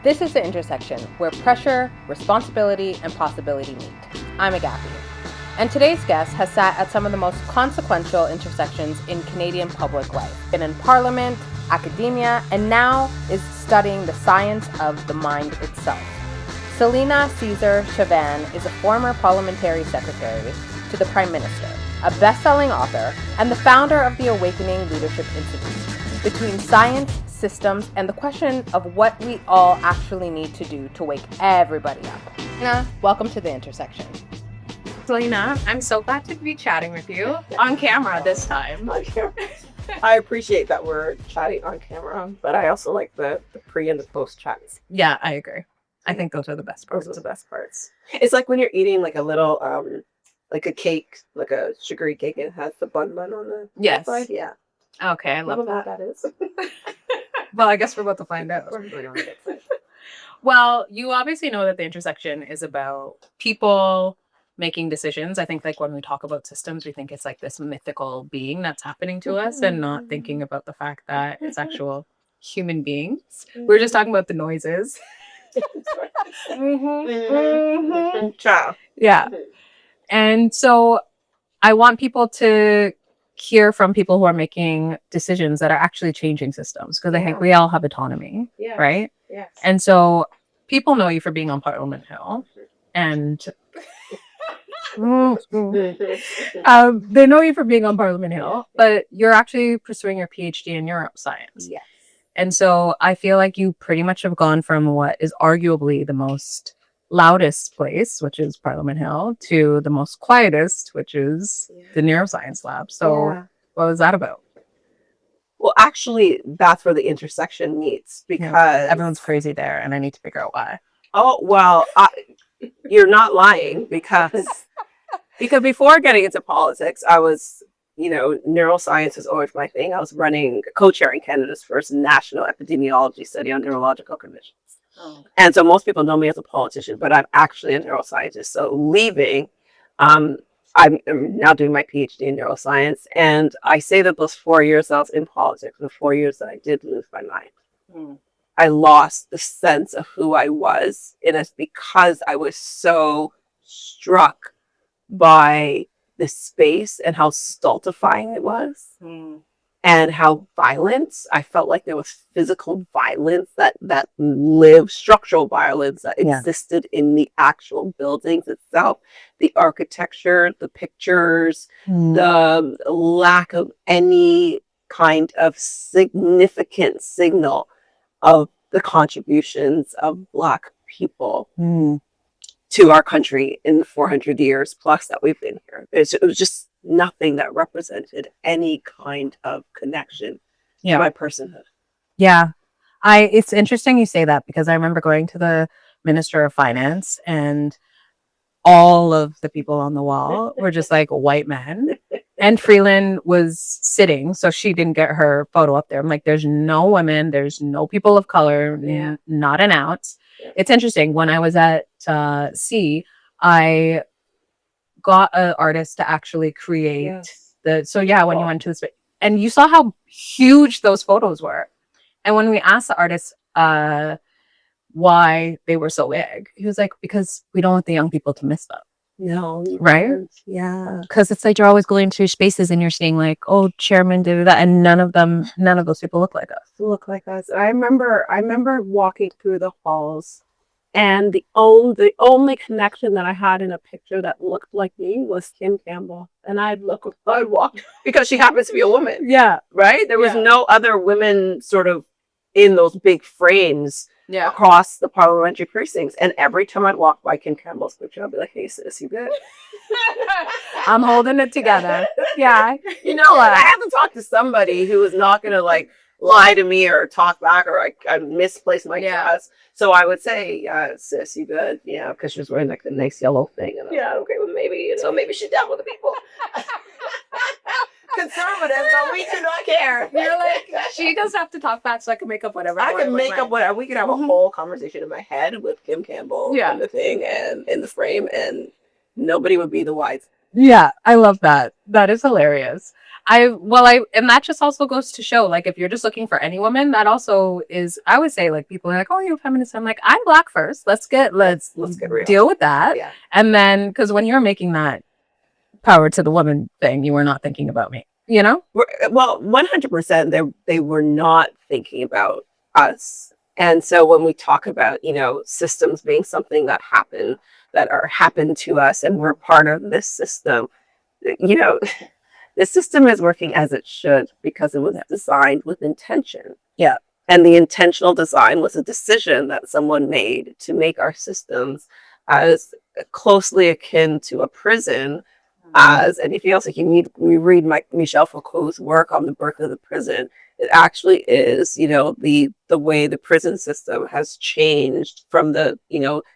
This is the intersection where pressure, responsibility, and possibility meet. I'm Agapi, and today's guest has sat at some of the most consequential intersections in Canadian public life. Been in Parliament, academia, and now is studying the science of the mind itself. Celina Caesar-Chavannes is a former Parliamentary Secretary to the Prime Minister, a best-selling author, and the founder of the Awakening Leadership Institute. Between science, systems, and the question of what we all actually need to do to wake everybody up. Celina, welcome to the intersection. Celina, I'm so glad to be chatting with you on camera this time. On camera. I appreciate that we're chatting on camera, but I also like the pre and the post chats. Yeah, I agree. I think those are the best parts. Those are the best parts. It's like when you're eating like a little, like a cake, like a sugary cake, and it has the bun on the outside. Yeah. Okay, I love that. That is. Well, I guess we're about to find out. Well, you obviously know that the intersection is about people making decisions. I think like when we talk about systems, we think it's like this mythical being that's happening to us and not thinking about the fact that it's actual human beings. We're just talking about the noises. Ciao. Yeah. And so I want people to hear from people who are making decisions that are actually changing systems, because I think we all have autonomy, right? Yes. And so people know you for being on Parliament Hill, and they know you for being on Parliament Hill, but you're actually pursuing your PhD in neuroscience. Yes. And so I feel like you pretty much have gone from what is arguably the most loudest place, which is Parliament Hill, to the most quietest, which is the neuroscience lab. So what was that about? Well, actually, that's where the intersection meets, because everyone's crazy there, and I need to figure out why. Oh, well, you're not lying, because before getting into politics, I was, neuroscience is always my thing. I was co-chairing Canada's first national epidemiology study on neurological conditions. Oh. And so most people know me as a politician, but I'm actually a neuroscientist. So leaving, I'm now doing my PhD in neuroscience. And I say that those 4 years I was in politics, the 4 years that I did lose my mind. Mm. I lost the sense of who I was in us because I was so struck by the space and how stultifying it was. Mm. And how violent, I felt like there was physical violence that lived, structural violence that existed in the actual buildings itself, the architecture, the pictures, the lack of any kind of significant signal of the contributions of Black people to our country in the 400 years plus that we've been here. It was just nothing that represented any kind of connection to my personhood. Yeah. It's interesting you say that, because I remember going to the Minister of Finance and all of the people on the wall were just like white men. And Freeland was sitting, so she didn't get her photo up there. I'm like, there's no women, there's no people of color, not an ounce. It's interesting. When I was at C, I got an artist to actually create when you went to the space, and you saw how huge those photos were. And when we asked the artist why they were so big, he was like, because we don't want the young people to miss them. No, right? Yeah, because it's like you're always going to spaces and you're seeing like, oh, chairman did that, and none of those people look like us. I remember walking through the halls, and the only connection that I had in a picture that looked like me was Kim Campbell. And I'd walk because she happens to be a woman. Yeah. Right? There was no other women sort of in those big frames across the parliamentary precincts. And every time I'd walk by Kim Campbell's picture, I'd be like, hey sis, you good? I'm holding it together. Yeah. I have to talk to somebody who is not gonna like lie to me or talk back, or I misplaced my trust. So I would say, sis, you good? Yeah, because she was wearing like the nice yellow thing. And okay, well maybe she's down with the people. Conservative, but we do not care. You're like, she does have to talk back so I can make up whatever. I can make up whatever. We could have a whole conversation in my head with Kim Campbell in the thing and in the frame, and nobody would be the wiser. Yeah, I love that. That is hilarious. And that just also goes to show, like, if you're just looking for any woman, that also is, I would say, like, people are like, oh, you're a feminist. I'm like, I'm black first. Let's get real. deal with that. Yeah. And then, because when you're making that power to the woman thing, you were not thinking about me, you know? Well, 100%, they were not thinking about us. And so when we talk about, systems being something that happened to us and we're part of this system, you know, the system is working as it should because it was designed with intention. Yeah. And the intentional design was a decision that someone made to make our systems as closely akin to a prison as anything else. Like we read Michel Foucault's work on the birth of the prison. It actually is, the way the prison system has changed from the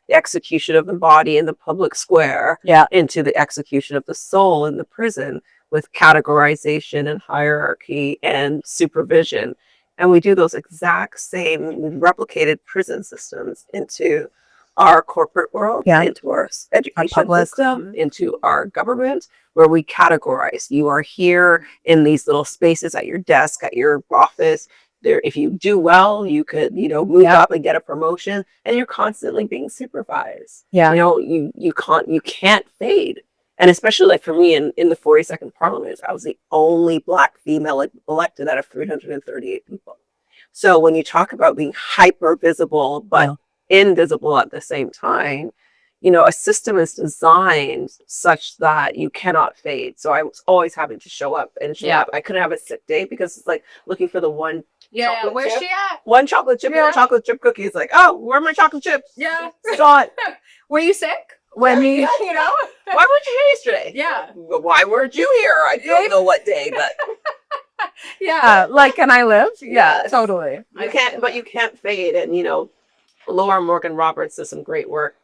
execution of the body in the public square into the execution of the soul in the prison, with categorization and hierarchy and supervision. And we do those exact same replicated prison systems into our corporate world, into our education system, into our government, where we categorize. You are here in these little spaces at your desk, at your office. There, if you do well, you could, move up and get a promotion, and you're constantly being supervised. Yeah. You can't fade. And especially like for me in the 42nd Parliament, I was the only Black female elected out of 338 people. So when you talk about being hyper visible, but invisible at the same time, a system is designed such that you cannot fade. So I was always having to show up and show up. I couldn't have a sick day because it's like looking for the one chocolate where's chip. she at? One chocolate chip, and a chocolate chip cookie. It's like, oh, where are my chocolate chips? Yeah. Stop. Were you sick? Why weren't you here yesterday? Yeah. Why weren't you here? I don't know what day, but like, can I live? Yes. Totally. You can't fade. And Laura Morgan Roberts does some great work,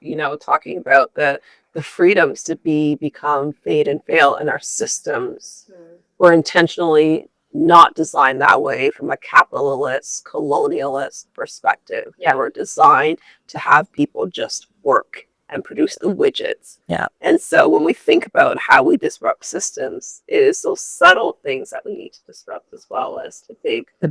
talking about the freedoms to become, fade, and fail, and our systems were intentionally not designed that way from a capitalist, colonialist perspective. Yeah. They were designed to have people just work and produce the widgets. Yeah. And so when we think about how we disrupt systems, it is those subtle things that we need to disrupt as well as the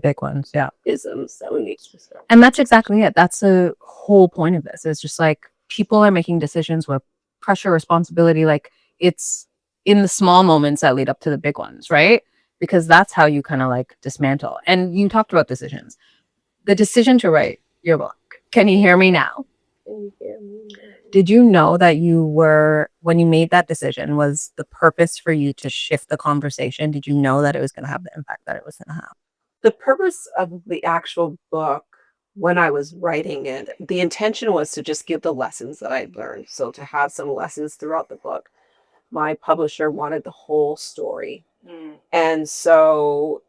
big ones. Yeah. isms that we need to disrupt. And that's exactly it. That's the whole point of this. It's just like people are making decisions with pressure, responsibility. Like it's in the small moments that lead up to the big ones, right? Because that's how you kind of like dismantle. And you talked about decisions. The decision to write your book. Can you hear me now? Did you know that when you made that decision, was the purpose for you to shift the conversation? Did you know that it was going to have the impact that it was going to have? The purpose of the actual book, when I was writing it, the intention was to just give the lessons that I'd learned. So to have some lessons throughout the book. My publisher wanted the whole story. And so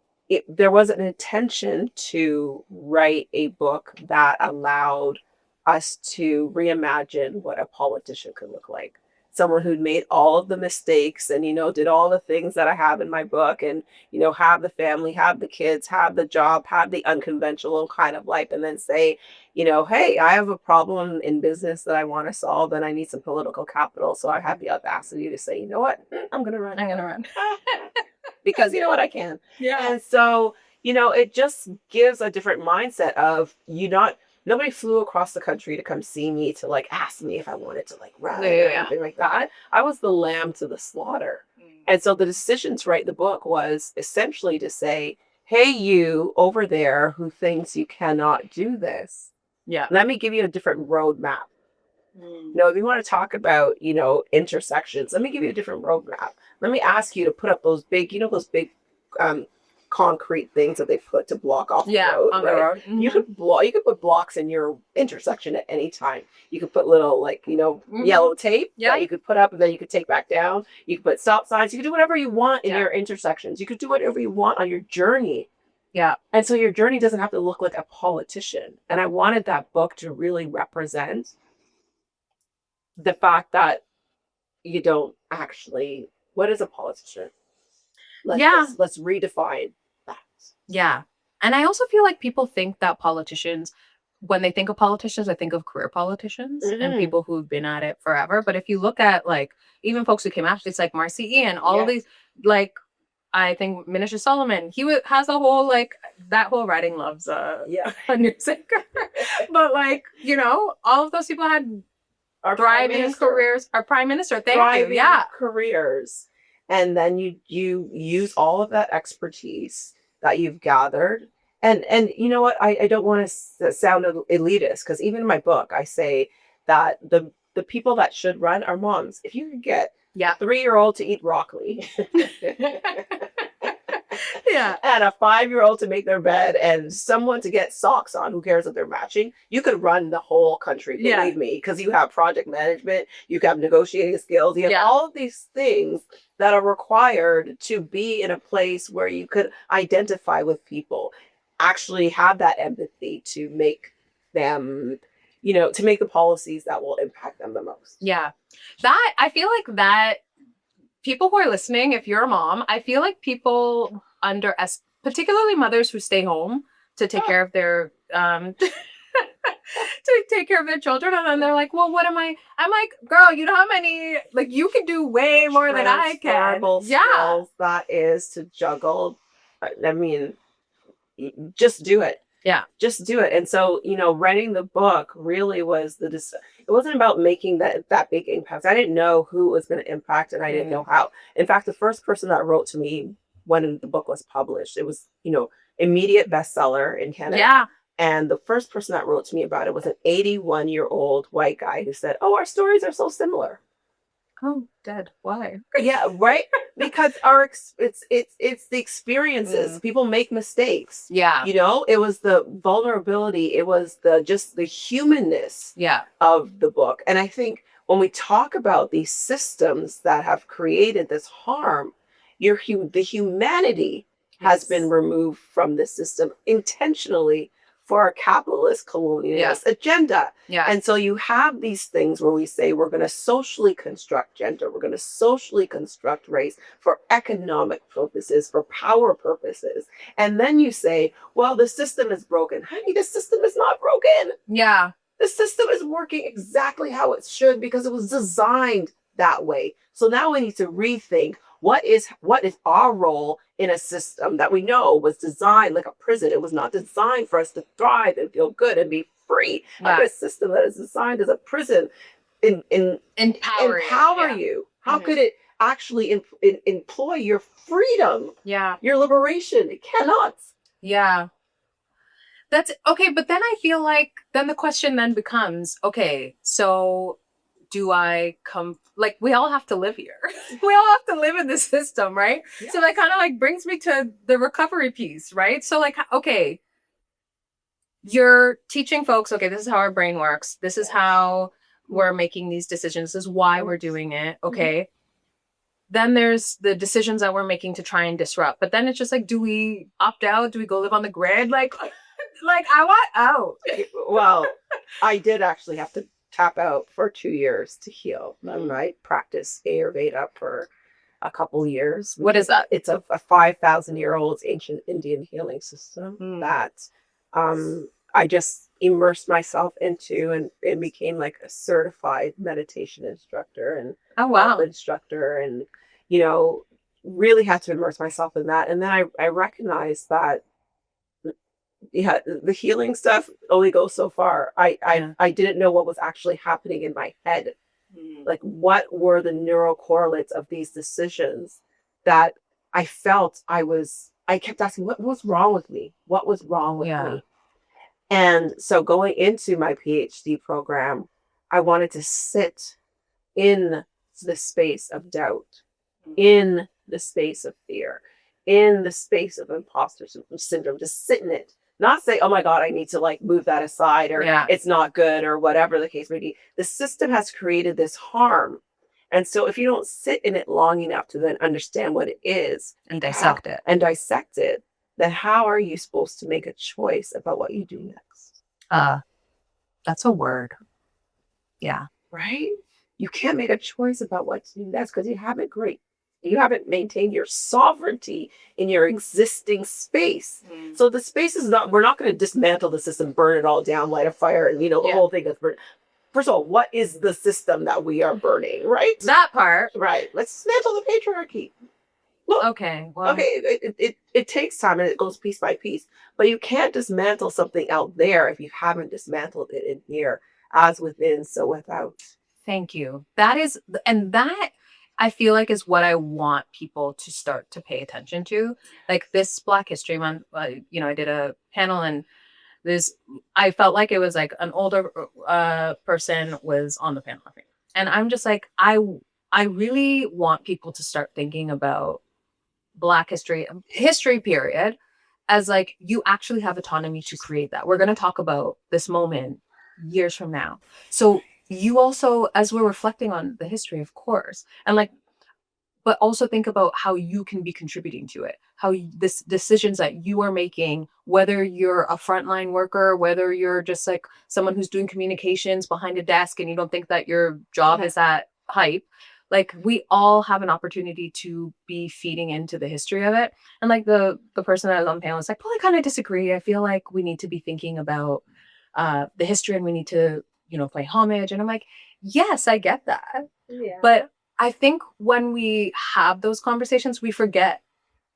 there was an intention to write a book that allowed us to reimagine what a politician could look like. Someone who'd made all of the mistakes and, did all the things that I have in my book and, have the family, have the kids, have the job, have the unconventional kind of life, and then say, hey, I have a problem in business that I want to solve and I need some political capital. So I have the audacity to say, you know what, I'm going to run. Because you know what, I can. Yeah. And so, it just gives a different mindset of nobody flew across the country to come see me to like ask me if I wanted to like run or something like that. I was the lamb to the slaughter. And so the decision to write the book was essentially to say, hey, you over there who thinks you cannot do this. Yeah. Let me give you a different roadmap. If you want to talk about, intersections, let me give you a different roadmap. Let me ask you to put up those big, concrete things that they put to block off the road. On the road. Mm-hmm. You could put blocks in your intersection at any time. You could put little yellow tape that you could put up and then you could take back down. You could put stop signs. You could do whatever you want in your intersections. You could do whatever you want on your journey. Yeah. And so your journey doesn't have to look like a politician. And I wanted that book to really represent the fact that you don't actually, what is a politician? Let's redefine that. Yeah. And I also feel like people think that politicians when they think of politicians, I think of career politicians and Mhm. people who've been at it forever. But if you look at like even folks who came after, it's like Marcy Ian, all of Yes. these, like I think Minister Solomon, has a whole like that whole writing loves Yeah. a news anchor. But like, you know, all of those people had Our prime thriving minister. careers. Our prime minister, thank you. Thriving Yeah. careers. And then you use all of that expertise that you've gathered. And you know what? I don't want to sound elitist, because even in my book, I say that the people that should run are moms. If you could get Yeah. a 3-year-old to eat broccoli Yeah. and a 5-year-old to make their bed and someone to get socks on, who cares if they're matching, you could run the whole country, Yeah. believe me, because you have project management, you have negotiating skills, you have Yeah. all of these things that are required to be in a place where you could identify with people, actually have that empathy to make them, to make the policies that will impact them the most. Yeah. That, I feel like that people who are listening, if you're a mom, I feel like people particularly mothers who stay home to take care of their to take care of their children, and then they're like, well, what am I'm like, girl, you know how many, like, you can do way more than I can. Transferable Yeah. skills that is to juggle. I mean, just do it. Yeah. Just do it. And so, writing the book really was it wasn't about making that big impact. I didn't know who it was going to impact, and I didn't know how. In fact, the first person that wrote to me when the book was published, it was, immediate bestseller in Canada. Yeah. And the first person that wrote to me about it was an 81-year-old white guy who said, "Oh, our stories are so similar." Oh, dead. Why? Yeah, right. Because it's the experiences. People make mistakes. Yeah. It was the vulnerability. It was the humanness. Yeah. Of the book. And I think when we talk about these systems that have created this harm, the humanity has been removed from the system intentionally for a capitalist colonialist agenda. Yeah. And so you have these things where we say we're going to socially construct gender, we're going to socially construct race for economic purposes, for power purposes. And then you say, well, the system is broken. Honey, the system is not broken. Yeah. The system is working exactly how it should because it was designed that way. So now we need to rethink what is our role in a system that we know was designed like a prison. It was not designed for us to thrive and feel good and be free. Yeah. A system that is designed as a prison empower you. How could it actually employ your freedom? Yeah. Your liberation? It cannot. Yeah. That's okay. But then I feel like then the question then becomes, okay, so do I we all have to live here. We all have to live in this system, right? Yes. So that kind of like brings me to the recovery piece, right? So like, okay, you're teaching folks, okay, this is how our brain works. This is how we're making these decisions. This is why we're doing it. Okay. Mm-hmm. Then there's the decisions that we're making to try and disrupt. But then it's just like, do we opt out? Do we go live on the grid? Like I want out. Well, I did actually have to tap out for 2 years to heal. I practiced Ayurveda for a couple years. What is that? It's a 5,000-year-old ancient Indian healing system that I just immersed myself into and became like a certified meditation instructor and instructor, and really had to immerse myself in that. And then I recognized that the healing stuff only goes so far. I didn't know what was actually happening in my head. Like, what were the neural correlates of these decisions that I felt I kept asking, what was wrong with me? What was wrong with me? And so going into my PhD program, I wanted to sit in the space of doubt, in the space of fear, in the space of imposter syndrome, just sit in it. Not say, oh my God, I need to like move that aside, or it's not good, or whatever the case may be. The system has created this harm. And so if you don't sit in it long enough to then understand what it is and dissect it, then how are you supposed to make a choice about what you do next? That's a word. Yeah. Right? You can't make a choice about what to do next because you haven't You haven't maintained your sovereignty in your existing space. So the space is not, we're not going to dismantle the system, burn it all down, light a fire, and the whole thing that's burned. First of all, what is the system that we are burning, right? That part. Right. Let's dismantle the patriarchy. Look, Okay. Well, okay, it takes time and it goes piece by piece, but you can't dismantle something out there if you haven't dismantled it in here. As within, so without. thank you. That I feel like is what I want people to start to pay attention to. Like this Black History Month, I did a panel and I felt like it was like an older person was on the panel with me. And I'm just like, I really want people to start thinking about Black history period as like you actually have autonomy to create that. We're going to talk about this moment years from now. So you also, as we're reflecting on the history, of course, and like, but also think about how you can be contributing to it, this decisions that you are making, whether you're a frontline worker, whether you're just like someone who's doing communications behind a desk and you don't think that your job is that hype. Like we all have an opportunity to be feeding into the history of it. And like the person that was on the panel was like, well, I kind of disagree. I feel like we need to be thinking about the history and we need to, pay homage. And I'm like, yes, I get that. Yeah. But I think when we have those conversations, we forget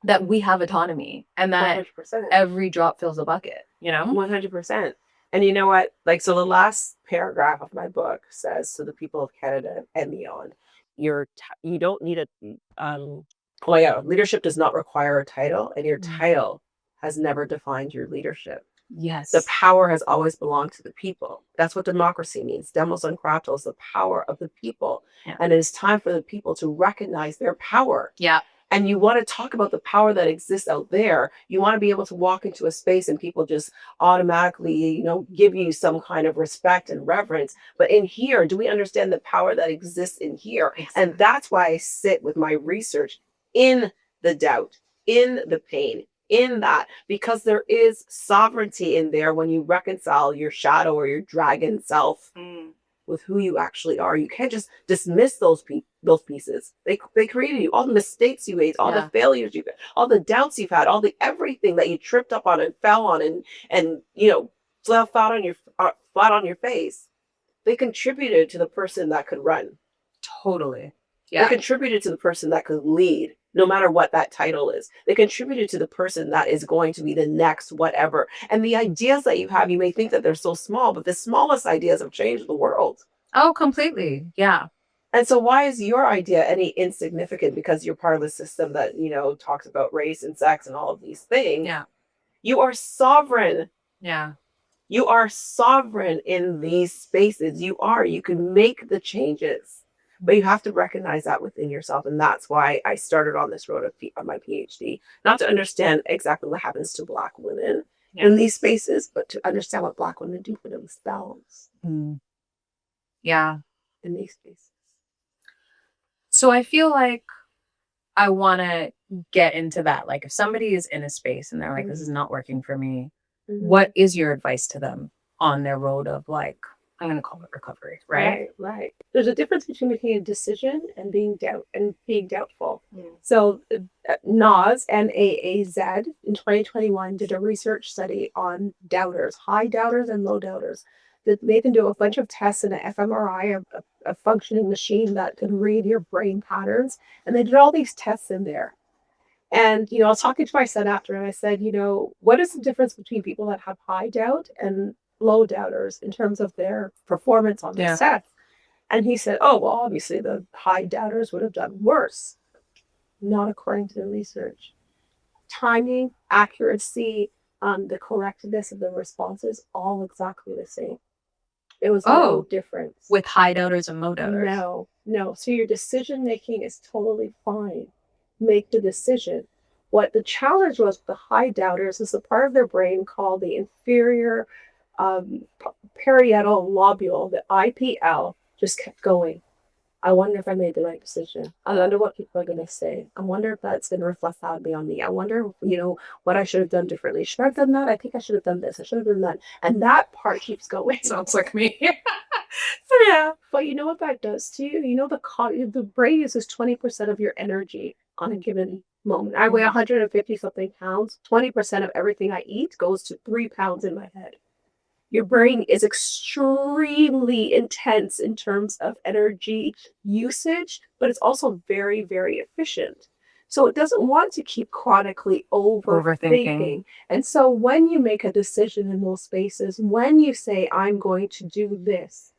that we have autonomy and that 100%. every drop fills a bucket, 100%. And you know what? Like, so the last paragraph of my book says to the people of Canada and beyond, you don't need leadership does not require a title, and your title has never defined your leadership. Yes. The power has always belonged to the people. That's what democracy means. Demos and kratos, the power of the people. Yeah. And it is time for the people to recognize their power. Yeah. And you want to talk about the power that exists out there. You want to be able to walk into a space and people just automatically, give you some kind of respect and reverence. But in here, do we understand the power that exists in here? Exactly. And that's why I sit with my research in the doubt, in the pain, in that, because there is sovereignty in there when you reconcile your shadow or your dragon self with who you actually are. You can't just dismiss those pieces. They created you. All the mistakes you made, all the failures you've had, all the doubts you've had, all the everything that you tripped up on and fell on and fell flat on your face. They contributed to the person that could run. Totally. Yeah. They contributed to the person that could lead, no matter what that title is. They contributed to the person that is going to be the next whatever. And the ideas that you have, you may think that they're so small, but the smallest ideas have changed the world. Oh, completely. Yeah. And so why is your idea any insignificant because you're part of the system that, talks about race and sex and all of these things? Yeah. You are sovereign. Yeah. You are sovereign in these spaces. You can make the changes. But you have to recognize that within yourself. And that's why I started on this road on my PhD, not to understand exactly what happens to Black women in these spaces, but to understand what Black women do for themselves. Yeah. In these spaces. So I feel like I want to get into that. Like if somebody is in a space and they're like, this is not working for me, what is your advice to them on their road of like, I'm going to call it recovery, right? Right. There's a difference between making a decision and being doubtful. So NAAZ, NAAZ, in 2021 did a research study on doubters, high doubters and low doubters. That made them do a bunch of tests in an fMRI, a functioning machine that could read your brain patterns. And they did all these tests in there. And, I was talking to my son after and I said, what is the difference between people that have high doubt and low doubters in terms of their performance on the test? And he said, oh, well, obviously the high doubters would have done worse. Not according to the research. Timing, accuracy, the correctness of the responses, all exactly the same. It was no difference. With high doubters and low doubters? No. So your decision making is totally fine. Make the decision. What the challenge was with the high doubters is the part of their brain called the inferior parietal lobule, the IPL, just kept going. I wonder if I made the right decision. I wonder what people are going to say. I wonder if that's going to reflect badly on me. I wonder, what I should have done differently. Should I have done that? I think I should have done this. I should have done that. And that part keeps going. Sounds like me. So yeah. But you know what that does to you? The brain uses 20% of your energy on a given moment. I weigh 150 something pounds. 20% of everything I eat goes to 3 pounds in my head. Your brain is extremely intense in terms of energy usage, but it's also very, very efficient. So it doesn't want to keep chronically overthinking. And so when you make a decision in those spaces, when you say, I'm going to do this,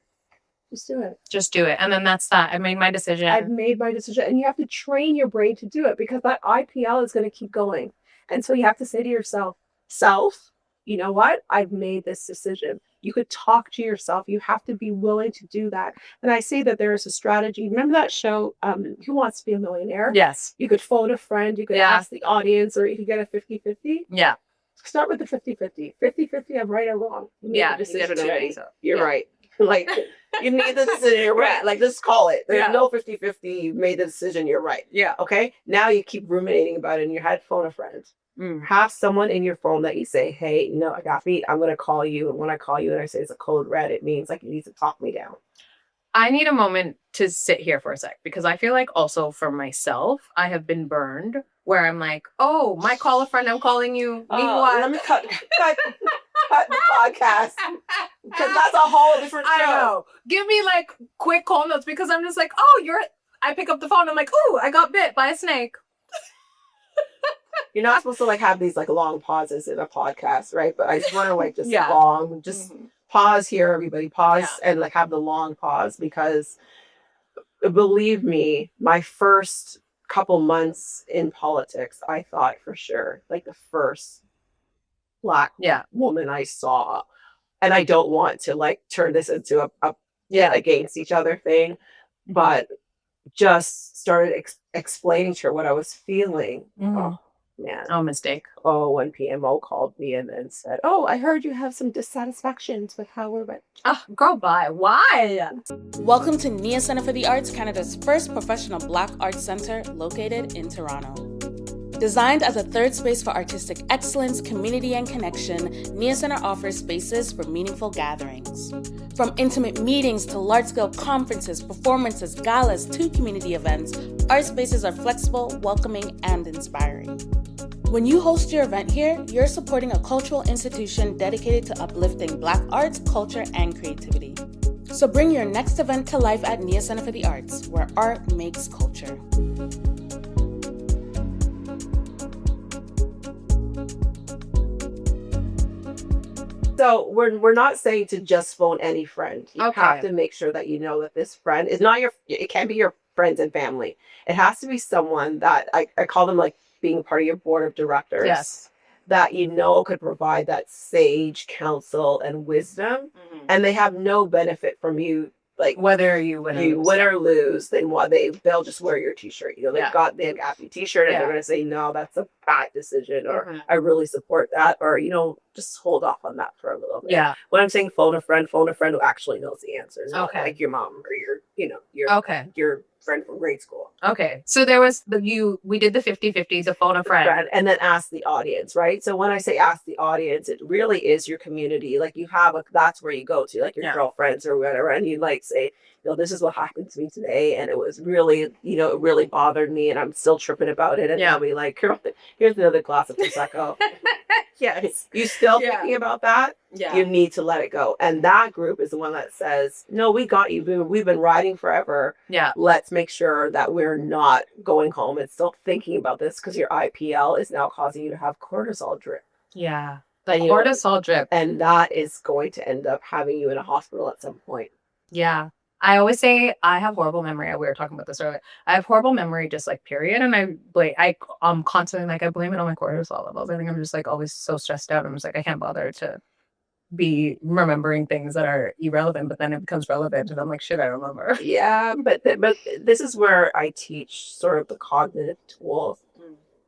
just do it. Just do it. And then that's that. I made my decision. I've made my decision. And you have to train your brain to do it because that IPL is going to keep going. And so you have to say to yourself, self, you know what? I've made this decision. You could talk to yourself. You have to be willing to do that. And I say that there is a strategy. Remember that show, Who Wants to Be a Millionaire? Yes. You could phone a friend. You could ask the audience, or you could get a 50-50. Yeah. Start with the 50-50. 50-50 of right or wrong. You made the decision already. You're right. Like, you made the decision, you're right. Like, just call it. There's no 50-50. You made the decision, you're right. Yeah. Okay? Now you keep ruminating about it in your head, phone a friend. Have someone in your phone that you say, hey, you know, Agapi, I'm going to call you. And when I call you and I say it's a code red, it means like you need to talk me down. I need a moment to sit here for a sec because I feel like also for myself, I have been burned where I'm like, oh, might call a friend, I'm calling you. Meanwhile, let me cut the podcast because that's a whole different show. I know. Give me like quick call notes because I'm just like, oh, I pick up the phone. I'm like, oh, I got bit by a snake. You're not supposed to like have these like long pauses in a podcast, right? But I just want to like just pause here, everybody pause and like have the long pause because believe me, my first couple months in politics, I thought for sure, like the first Black woman I saw, and I don't want to like turn this into a against each other thing, but just started explaining to her what I was feeling. Oh man. Oh, mistake. Oh, when PMO called me and then said, oh, I heard you have some dissatisfactions with how we're girl, bye. Why? Welcome to NIA Center for the Arts, Canada's first professional Black arts center located in Toronto. Designed as a third space for artistic excellence, community, and connection, NIA Center offers spaces for meaningful gatherings. From intimate meetings to large-scale conferences, performances, galas, to community events, our spaces are flexible, welcoming, and inspiring. When you host your event here, you're supporting a cultural institution dedicated to uplifting Black arts, culture, and creativity. So bring your next event to life at NIA Center for the Arts, where art makes culture. So we're not saying to just phone any friend. You have to make sure that you know that this friend is not it can't be your friends and family. It has to be someone that I call them like being part of your board of directors. Yes. That you know could provide that sage counsel and wisdom. And they have no benefit from you. Like whether you win or lose, then they'll just wear your t-shirt. You know, they've got the Agapi t-shirt and they're gonna say, no, that's a bad decision, or I really support that, or you know, just hold off on that for a little bit. Yeah. When I'm saying phone a friend who actually knows the answers. Not like your mom or your friend from grade school. Okay. So there was we did the 50-50 to phone a friend. And then ask the audience, right? So when I say ask the audience, it really is your community. Like you have that's where you go to, like your girlfriends or whatever. And you like say, you know, this is what happened to me today. And it was really, you know, it really bothered me and I'm still tripping about it. And they'll be like, here's another glass of Prosecco. Yes. You still thinking about that? Yeah. You need to let it go. And that group is the one that says, no, we got you. We've been riding forever. Yeah. Let's make sure that we're not going home and still thinking about this because your IPL is now causing you to have cortisol drip. Yeah. The cortisol drip. And that is going to end up having you in a hospital at some point. Yeah. I always say I have horrible memory. We were talking about this earlier. I have horrible memory, just like period. And I'm constantly like, I blame it on my cortisol levels. I think I'm just like always so stressed out. I'm just like, I can't bother to be remembering things that are irrelevant, but then it becomes relevant. And I'm like, shit, I remember. Yeah. But this is where I teach sort of the cognitive tools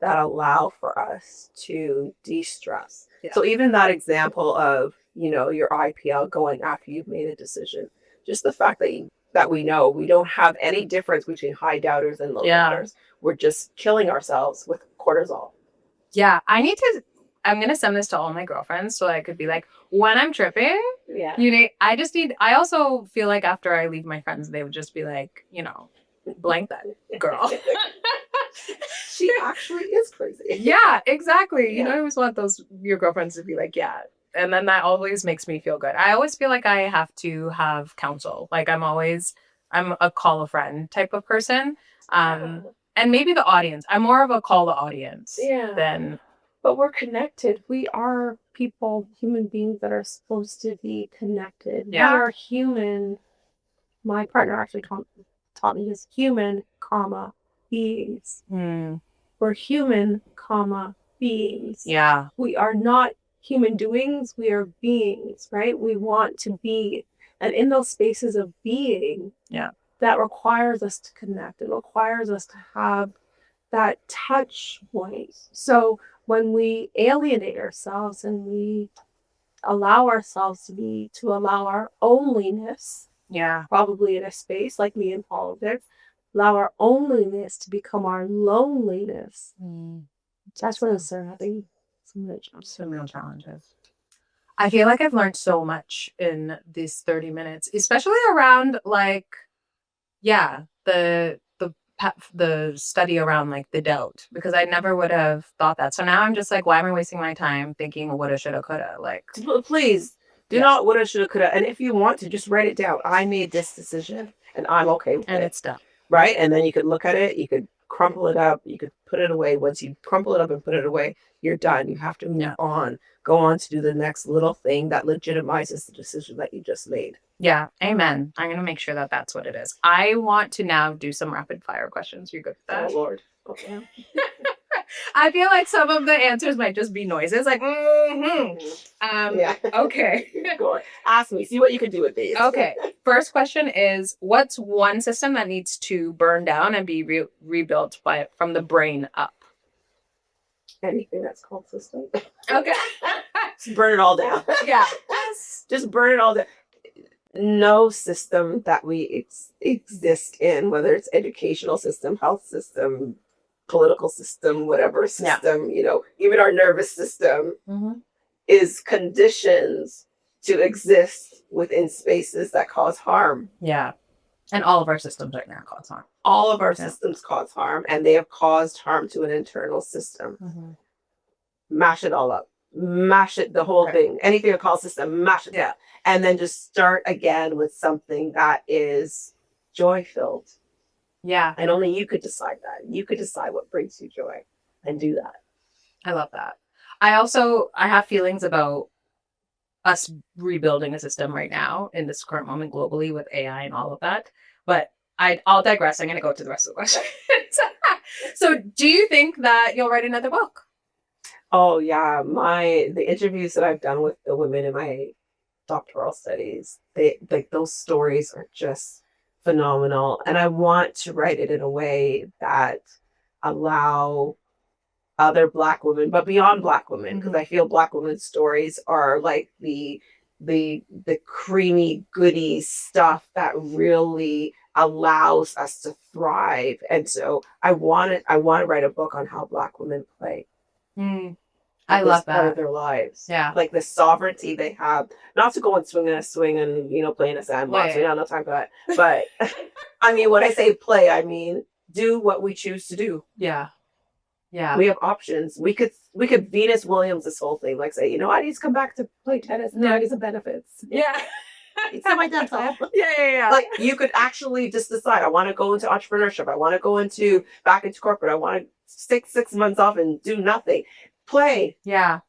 that allow for us to de-stress. Yeah. So even that example of, you know, your IPL going after you've made a decision. Just the fact that we know we don't have any difference between high doubters and low doubters. We're just killing ourselves with cortisol. Yeah, I'm going to send this to all my girlfriends so I could be like, when I'm tripping, I also feel like after I leave my friends, they would just be like, you know, blank that girl. She actually is crazy. Yeah, exactly. You Yeah. know, I always want your girlfriends to be like, yeah. And then that always makes me feel good. I always feel like I have to have counsel. Like I'm a call a friend type of person. And maybe the audience. I'm more of a call the audience than. But we're connected. We are people, human beings that are supposed to be connected. Yeah. We are human. My partner actually taught me this, human, comma, beings. We're human, comma, beings. Yeah. We are not human doings. We are beings, right? We want to be. And in those spaces of being, that requires us to connect. It requires us to have that touch point. So when we alienate ourselves and we allow ourselves to allow our onlyness, probably in a space like me in politics, allow our onlyness to become our loneliness. That's when it's having some real challenges. I feel like I've learned so much in these 30 minutes, especially around like, the study around like the doubt, because I never would have thought that. So now I'm just like, why am I wasting my time thinking woulda, shoulda, coulda? Like, please do not woulda, shoulda, coulda. And if you want to, just write it down. I made this decision, and I'm okay with it. And it's done. Right? And then you could look at it. You could crumple it up. You could put it away. Once you crumple it up and put it away, you're done. You have to move on. Go on to do the next little thing that legitimizes the decision that you just made. Yeah. Amen. I'm going to make sure that that's what it is. I want to now do some rapid fire questions. You're good with that? Oh, Lord. Okay. I feel like some of the answers might just be noises, like, okay. Go on. Ask me. See what you can do with these. Okay. First question is, what's one system that needs to burn down and be rebuilt from the brain up? Anything that's called system. Okay. Just burn it all down. Yeah. Just burn it all down. No system that we exist in, whether it's educational system, health system, political system, whatever system, even our nervous system is conditioned to exist within spaces that cause harm. Yeah. And all of our systems right now cause harm. All of our systems cause harm, and they have caused harm to an internal system. Mash it all up. Mash it, the whole thing. Anything you call system, mash it up. And then just start again with something that is joy-filled. Yeah. And only you could decide that. You could decide what brings you joy and do that. I love that. I have feelings about us rebuilding a system right now in this current moment globally with AI and all of that. But I'll digress. I'm going to go to the rest of the questions. So do you think that you'll write another book? Oh, yeah. The interviews that I've done with the women in my doctoral studies, those stories are just phenomenal. And I want to write it in a way that allow other Black women, but beyond Black women, because I feel Black women's stories are like the creamy, goody stuff that really allows us to thrive. And so I want to write a book on how Black women play. I love that. Part of their lives. Yeah. Like the sovereignty they have, not to go and swing and play in a sandbox. We don't have no time for that. But I mean, when I say play, I mean do what we choose to do. Yeah. Yeah. We have options. We could Venus Williams this whole thing. Like say, I need to come back to play tennis. No, I need some benefits. Yeah. It's not my dental. Yeah. Like you could actually just decide, I want to go into entrepreneurship. I want to go back into corporate. I want to take 6 months off and do nothing. Play. Yeah.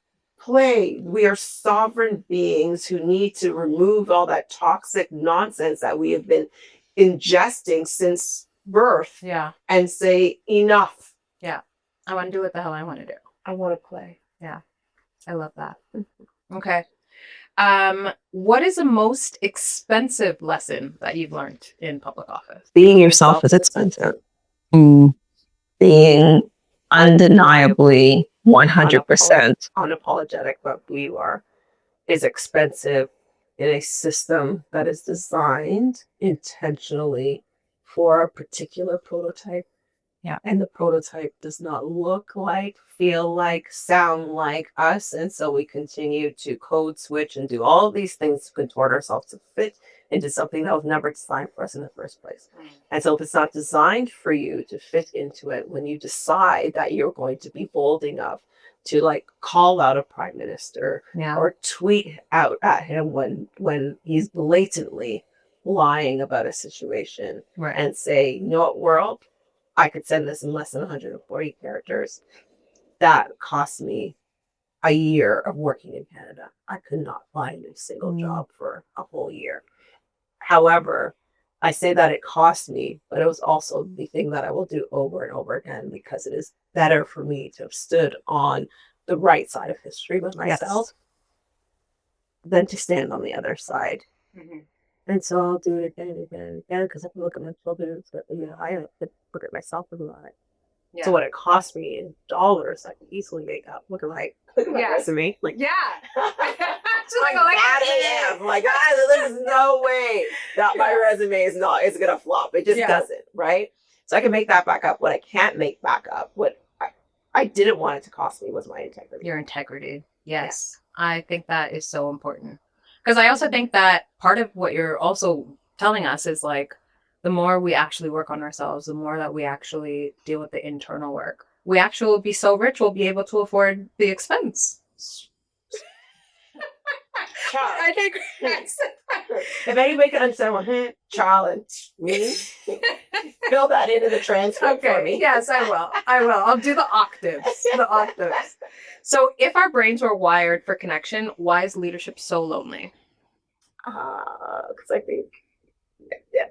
Play. We are sovereign beings who need to remove all that toxic nonsense that we have been ingesting since birth. Yeah. And say enough. Yeah. I want to do what the hell I want to do. I want to play. Yeah. I love that. Okay. What is the most expensive lesson that you've learned in public office? Being yourself is expensive. Being undeniably 100% unapologetic about who you are is expensive in a system that is designed intentionally for a particular prototype. Yeah. And the prototype does not look like, feel like, sound like us. And so we continue to code switch and do all these things to contort ourselves to fit into something that was never designed for us in the first place. And so if it's not designed for you to fit into it, when you decide that you're going to be bold enough to like call out a prime minister or tweet out at him when he's blatantly lying about a situation and say, you know what, world, I could send this in less than 140 characters. That cost me a year of working in Canada. I could not find a single job for a whole year. However, I say that it cost me, but it was also the thing that I will do over and over again because it is better for me to have stood on the right side of history with myself than to stand on the other side. And so I'll do it again and again and again because I can look at my children and I have to look at myself and lie. So what it cost me in dollars, I can easily make up. Look at my resume. Like, there's no way that my resume is gonna flop. It just doesn't, right? So I can make that back up. What I can't make back up, what I didn't want it to cost me was my integrity. Your integrity. Yes. I think that is so important. Because I also think that part of what you're also telling us is like, the more we actually work on ourselves, the more that we actually deal with the internal work, we actually will be so rich, we'll be able to afford the expense. I think if anybody can understand what challenge means, fill that into the transcript for me. Yes, I will. I'll do the octaves. So if our brains were wired for connection, why is leadership so lonely? Because I think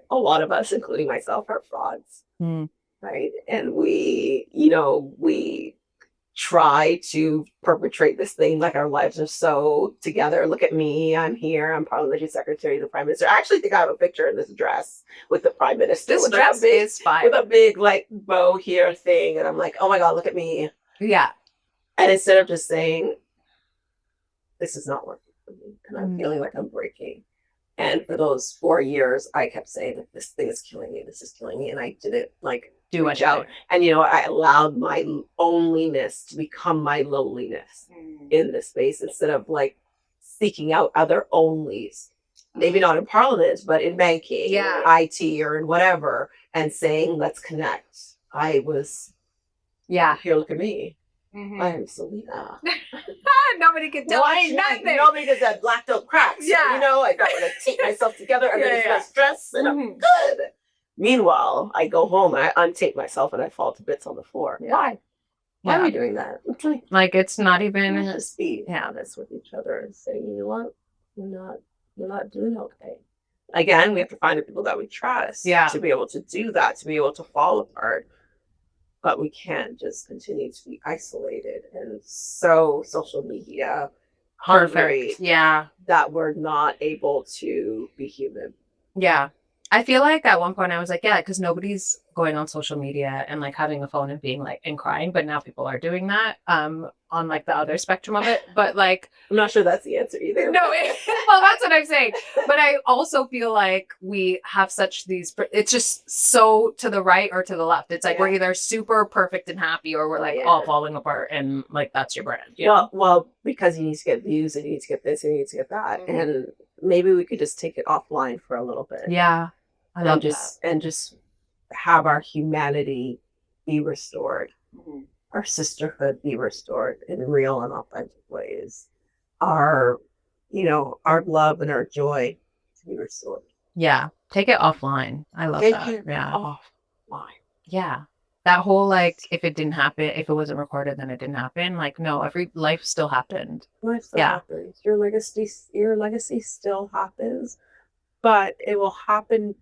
a lot of us, including myself, are frauds, right? And we try to perpetrate this thing like our lives are so together. Look at me, I'm here, I'm Parliamentary Secretary, the Prime Minister. I actually think I have a picture in this dress with the Prime Minister. This dress is fine. With a big like bow here thing, and I'm like, oh my God, look at me. Yeah. And instead of just saying, this is not working for me, and I'm feeling like I'm breaking. And for those 4 years, I kept saying that this thing is killing me. This is killing me. And I didn't reach out. And, I allowed my onlyness to become my loneliness in this space instead of seeking out other onlys. Maybe not in Parliament, but in banking, IT, or in whatever, and saying, let's connect. I was, here, look at me. I am Celina. Nobody can tell me nothing. Nobody does that blacked out cracks. Yeah. I got to tape myself together under this stress and I'm good. Meanwhile, I go home and I untape myself and I fall to bits on the floor. Yeah. Why? Why are we doing that? I'm trying it's not even to just be honest with each other and say, you know what? You're not doing okay. Again, we have to find the people that we trust to be able to do that, to be able to fall apart. But we can't just continue to be isolated and so social media hungry that we're not able to be human. Yeah. I feel like at one point I was like, because nobody's going on social media and having a phone and being and crying, but now people are doing that on the other spectrum of it. But I'm not sure that's the answer either. No, well, that's what I'm saying. But I also feel like we have it's just so to the right or to the left. It's we're either super perfect and happy or we're all falling apart and that's your brand. Well, because you need to get views and you need to get this and you need to get that. And maybe we could just take it offline for a little bit. Yeah. I love that. And just have our humanity be restored. Our sisterhood be restored in real and authentic ways. Our love and our joy to be restored. Yeah. Take it offline. I love that. Yeah. Offline. Yeah. That whole if it didn't happen, if it wasn't recorded, then it didn't happen. No, every life still happened. Life still happens. Your legacy still happens, but it will happen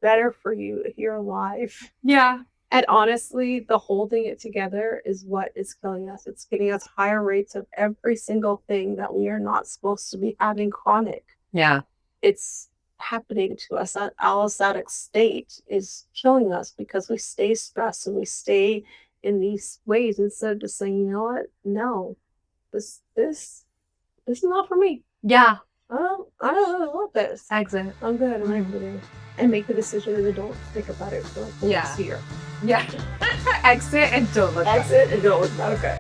better for you if you're alive. Yeah. And honestly, the holding it together is what is killing us. It's getting us higher rates of every single thing that we are not supposed to be having chronic. Yeah. It's happening to us. That allostatic state is killing us because we stay stressed and we stay in these ways instead of just saying, you know what? No, this is not for me. Yeah. I don't want this. Exit. I'm good. I'm everything. And make the decision and don't think about it for the next year. Yeah. Exit and don't look back. Exit and don't look back. Okay.